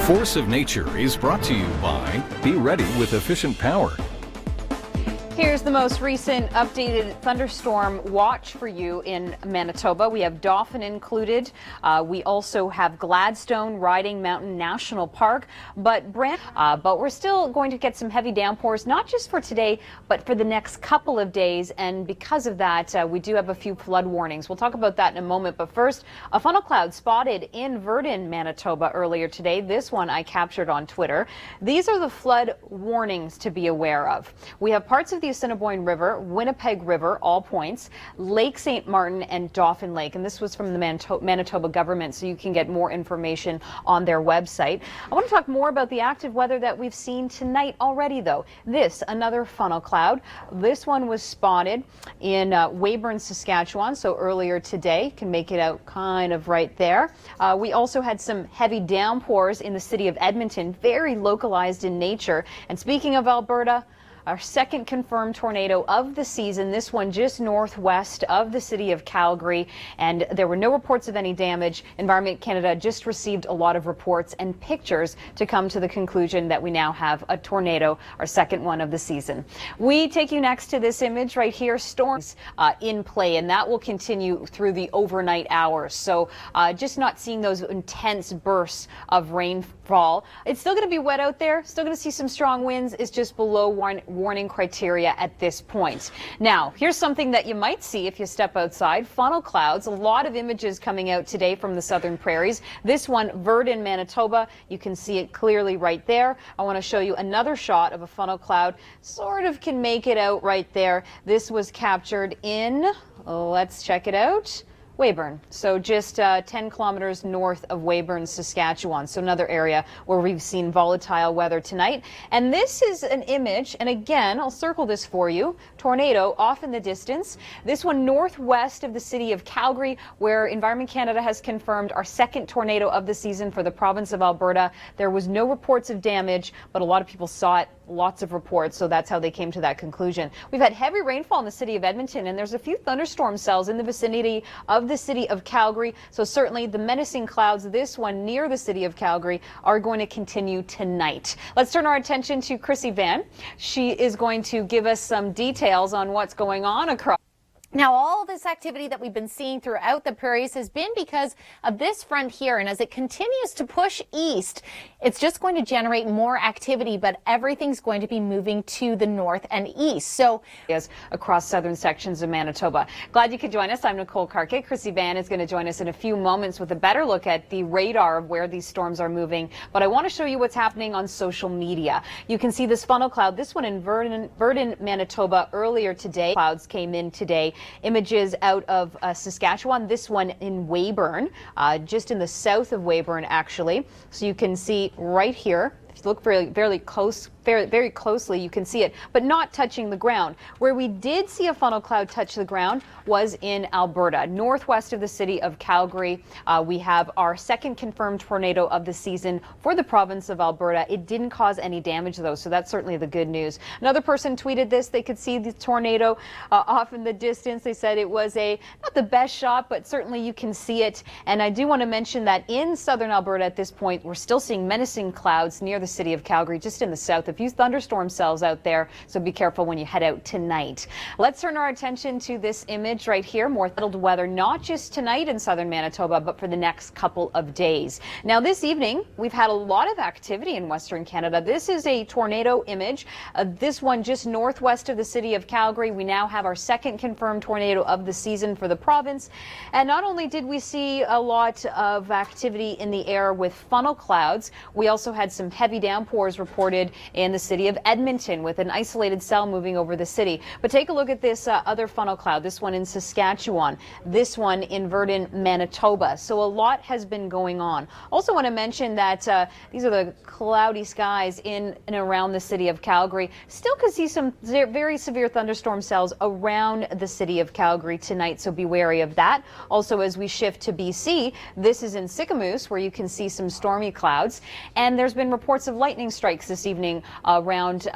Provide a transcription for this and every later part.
Force of Nature is brought to you by Be Ready with Efficient Power. Here's the most recent updated thunderstorm watch for you in Manitoba. We have Dauphin included. We also have Gladstone, Riding Mountain National Park. But we're still going to get some heavy downpours, not just for today, but for the next couple of days. And because of that, we do have a few flood warnings. We'll talk about that in a moment. But first, a funnel cloud spotted in Verdun, Manitoba earlier today. This one I captured on Twitter. These are the flood warnings to be aware of. We have parts of the Assiniboine River, Winnipeg River, all points, Lake St. Martin, and Dauphin Lake. And this was from the Manitoba government, so you can get more information on their website. I want to talk more about the active weather that we've seen tonight already, though. Another funnel cloud. This one was spotted in Weyburn, Saskatchewan, so earlier today. Can make it out kind of right there. We also had some heavy downpours in the city of Edmonton, very localized in nature. And speaking of Alberta, our second confirmed tornado of the season, this one just northwest of the city of Calgary, and there were no reports of any damage. Environment Canada just received a lot of reports and pictures to come to the conclusion that we now have a tornado, our second one of the season. We take you next to this image right here, storms in play, and that will continue through the overnight hours. So just not seeing those intense bursts of rainfall. It's still going to be wet out there, still going to see some strong winds. It's just below warning criteria at this point. Now, here's something that you might see if you step outside. Funnel clouds. A lot of images coming out today from the southern prairies. This one, Verdun, Manitoba. You can see it clearly right there. I want to show you another shot of a funnel cloud. Sort of can make it out right there. This was captured in, let's check it out, Weyburn, so just 10 kilometers north of Weyburn, Saskatchewan. So another area where we've seen volatile weather tonight. And this is an image, and again, I'll circle this for you. Tornado off in the distance. This one northwest of the city of Calgary, where Environment Canada has confirmed our second tornado of the season for the province of Alberta. There was no reports of damage, but a lot of people saw it. Lots of reports, so that's how they came to that conclusion. We've had heavy rainfall in the city of Edmonton, and there's a few thunderstorm cells in the vicinity of the city of Calgary. So certainly the menacing clouds, this one near the city of Calgary, are going to continue tonight. Let's turn our attention to Chrissy Van. She is going to give us some details on what's going on across. Now, all this activity that we've been seeing throughout the prairies has been because of this front here. And as it continues to push east, it's just going to generate more activity, but everything's going to be moving to the north and east. So across southern sections of Manitoba. Glad you could join us. I'm Nicole Karkic. Chrissy Van is going to join us in a few moments with a better look at the radar of where these storms are moving. But I want to show you what's happening on social media. You can see this funnel cloud, this one in Verdun, Manitoba earlier today. Clouds came in today. Images out of Saskatchewan, this one in Weyburn, just in the south of Weyburn, actually. So you can see right here, if you look very closely, you can see it, but not touching the ground. Where we did see a funnel cloud touch the ground was in Alberta, northwest of the city of Calgary. We have our second confirmed tornado of the season for the province of Alberta. It didn't cause any damage, though, so that's certainly the good news. Another person tweeted this. They could see the tornado off in the distance. They said it was not the best shot, but certainly you can see it. And I do want to mention that in southern Alberta at this point, we're still seeing menacing clouds near the city of Calgary, just in the south. A few thunderstorm cells out there, so be careful when you head out tonight. Let's turn our attention to this image right here. More settled weather, not just tonight in southern Manitoba, but for the next couple of days. Now, this evening, we've had a lot of activity in Western Canada. This is a tornado image. This one just northwest of the city of Calgary. We now have our second confirmed tornado of the season for the province. And not only did we see a lot of activity in the air with funnel clouds, we also had some heavy downpours reported in the city of Edmonton with an isolated cell moving over the city. But take a look at this other funnel cloud, this one in Saskatchewan, this one in Verdun, Manitoba. So a lot has been going on. Also want to mention that these are the cloudy skies in and around the city of Calgary. Still could see some very severe thunderstorm cells around the city of Calgary tonight, so be wary of that. Also, as we shift to BC, this is in Sicamous, where you can see some stormy clouds. And there's been reports of lightning strikes this evening around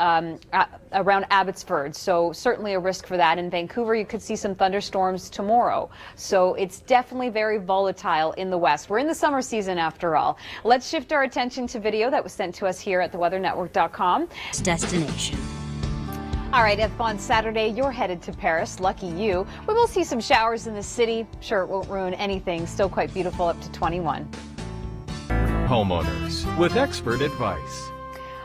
Abbotsford. So certainly a risk for that. In Vancouver, you could see some thunderstorms tomorrow. So it's definitely very volatile in the west. We're in the summer season after all. Let's shift our attention to video that was sent to us here at theweathernetwork.com. Destination. All right, if on Saturday you're headed to Paris, lucky you, we will see some showers in the city. Sure, it won't ruin anything. Still quite beautiful, up to 21. Homeowners with expert advice.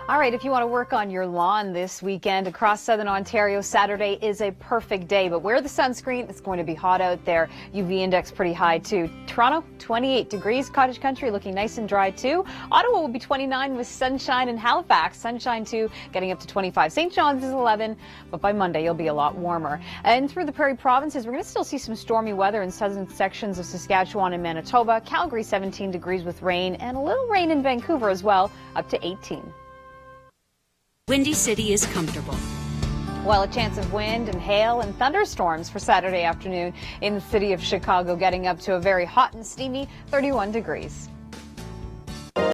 All right, if you want to work on your lawn this weekend across southern Ontario, Saturday is a perfect day. But wear the sunscreen. It's going to be hot out there. UV index pretty high, too. Toronto, 28 degrees. Cottage Country looking nice and dry, too. Ottawa will be 29 with sunshine, and Halifax, sunshine, too, getting up to 25. St. John's is 11, but by Monday you'll be a lot warmer. And through the Prairie provinces, we're going to still see some stormy weather in southern sections of Saskatchewan and Manitoba. Calgary, 17 degrees with rain, and a little rain in Vancouver as well, up to 18. Windy City is comfortable. Well, a chance of wind and hail and thunderstorms for Saturday afternoon in the city of Chicago, getting up to a very hot and steamy 31 degrees.